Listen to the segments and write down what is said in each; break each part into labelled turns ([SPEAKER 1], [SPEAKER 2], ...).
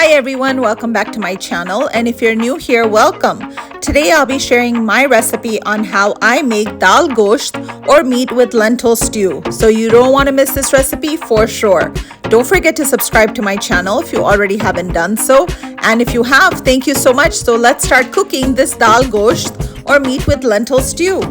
[SPEAKER 1] Hi everyone, welcome back to my channel, and if you're new here, welcome. Today I'll be sharing my recipe on how I make Dal Gosht or meat with lentil stew. So you don't want to miss this recipe for sure. Don't forget to subscribe to my channel if you already haven't done so. And if you have, thank you so much. So let's start cooking this Dal Gosht or meat with lentil stew.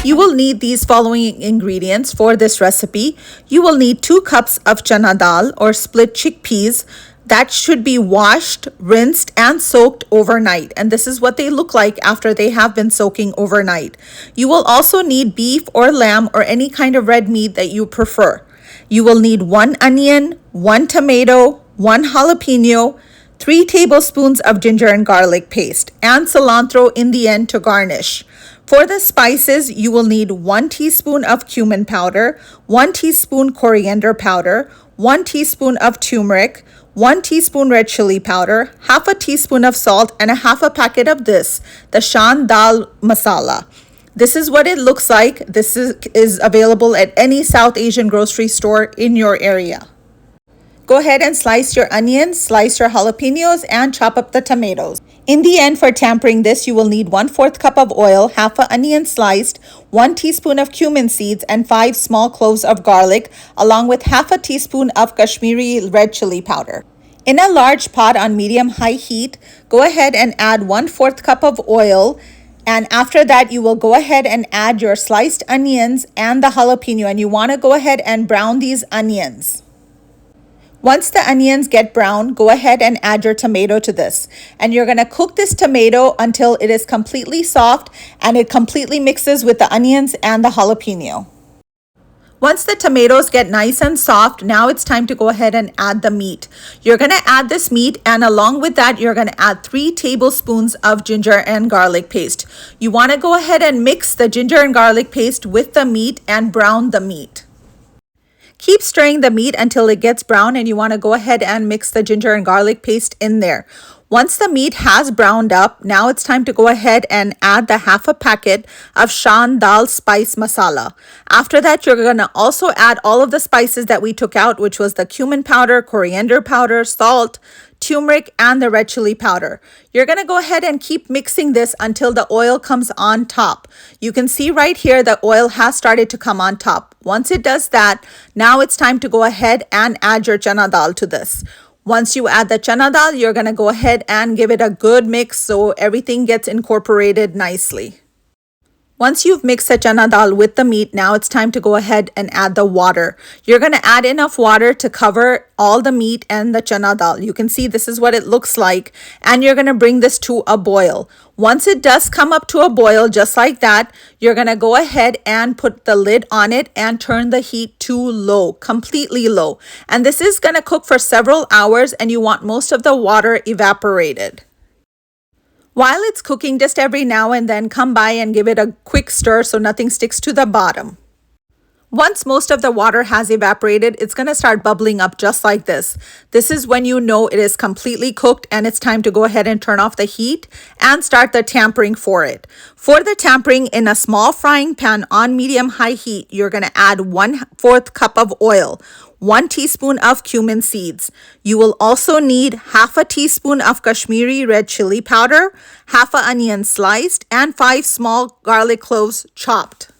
[SPEAKER 1] You will need these following ingredients for this recipe. You will need 2 cups of Chana Dal or split chickpeas that should be washed, rinsed, and soaked overnight. And this is what they look like after they have been soaking overnight. You will also need beef or lamb or any kind of red meat that you prefer. You will need 1 onion, 1 tomato, 1 jalapeno, 3 tablespoons of ginger and garlic paste, and cilantro in the end to garnish. For the spices, you will need 1 teaspoon of cumin powder, 1 teaspoon coriander powder, 1 teaspoon of turmeric, 1 teaspoon red chili powder, half a teaspoon of salt, and a half a packet of the Shan Dal Masala. This is what it looks like. This is available at any South Asian grocery store in your area. Go ahead and slice your onions, slice your jalapenos, and chop up the tomatoes. In the end, for tempering this, you will need 1/4 cup of oil, half an onion sliced, 1 teaspoon of cumin seeds, and 5 small cloves of garlic, along with half a teaspoon of Kashmiri Red Chili powder. In a large pot on medium-high heat, go ahead and add 1/4 cup of oil. And after that, you will go ahead and add your sliced onions and the jalapeno. And you want to go ahead and brown these onions. Once the onions get brown, go ahead and add your tomato to this. And you're going to cook this tomato until it is completely soft and it completely mixes with the onions and the jalapeno. Once the tomatoes get nice and soft, now it's time to go ahead and add the meat. You're going to add this meat, and along with that, you're going to add 3 tablespoons of ginger and garlic paste. You want to go ahead and mix the ginger and garlic paste with the meat and brown the meat. Keep stirring the meat until it gets brown, and you want to go ahead and mix the ginger and garlic paste in there. Once the meat has browned up, now it's time to go ahead and add the half a packet of Shan Dal Spice Masala. After that, you're going to also add all of the spices that we took out, which was the cumin powder, coriander powder, salt, turmeric, and the red chili powder. You're going to go ahead and keep mixing this until the oil comes on top. You can see right here the oil has started to come on top. Once it does that, now it's time to go ahead and add your Chana Dal to this. Once you add the Chana Dal, you're going to go ahead and give it a good mix so everything gets incorporated nicely. Once you've mixed the Chana Dal with the meat, now it's time to go ahead and add the water. You're going to add enough water to cover all the meat and the Chana Dal. You can see this is what it looks like, and you're going to bring this to a boil. Once it does come up to a boil just like that, you're going to go ahead and put the lid on it and turn the heat to low, completely low. And this is going to cook for several hours, and you want most of the water evaporated. While it's cooking, just every now and then come by and give it a quick stir so nothing sticks to the bottom. Once most of the water has evaporated, it's going to start bubbling up just like this. This is when you know it is completely cooked and it's time to go ahead and turn off the heat and start the tempering for it. For the tempering, in a small frying pan on medium-high heat, you're going to add 1/4 cup of oil, 1 teaspoon of cumin seeds. You will also need half a teaspoon of Kashmiri Red Chili powder, half an onion sliced, and 5 small garlic cloves chopped.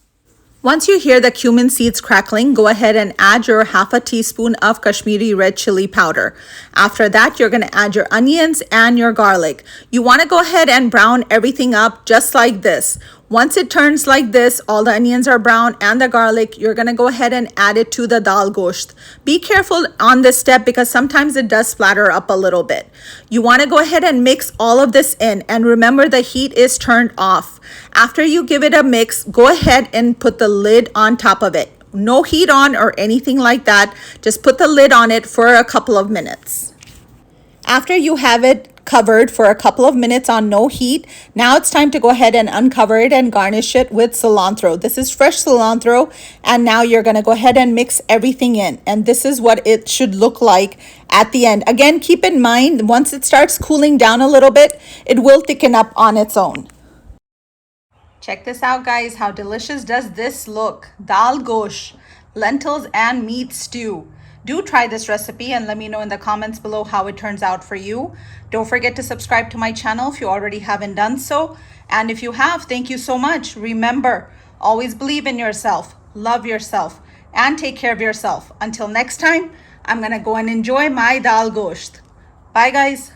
[SPEAKER 1] Once you hear the cumin seeds crackling, go ahead and add your half a teaspoon of Kashmiri Red Chili powder. After that, you're going to add your onions and your garlic. You want to go ahead and brown everything up just like this. Once it turns like this, all the onions are brown and the garlic, you're going to go ahead and add it to the Dal Gosht. Be careful on this step because sometimes it does splatter up a little bit. You want to go ahead and mix all of this in, and remember the heat is turned off. After you give it a mix, go ahead and put the lid on top of it. No heat on or anything like that. Just put the lid on it for a couple of minutes. After you have it covered for a couple of minutes on no heat, now it's time to go ahead and uncover it and garnish it with cilantro. This is fresh cilantro, and now you're going to go ahead and mix everything in, and this is what it should look like at the end. Again, keep in mind, once it starts cooling down a little bit, it will thicken up on its own. Check this out, guys. How delicious does this look? Dal Gosht, lentils and meat stew. Do try this recipe and let me know in the comments below how it turns out for you. Don't forget to subscribe to my channel if you already haven't done so. And if you have, thank you so much. Remember, always believe in yourself, love yourself, and take care of yourself. Until next time, I'm gonna go and enjoy my Dal Gosht. Bye guys.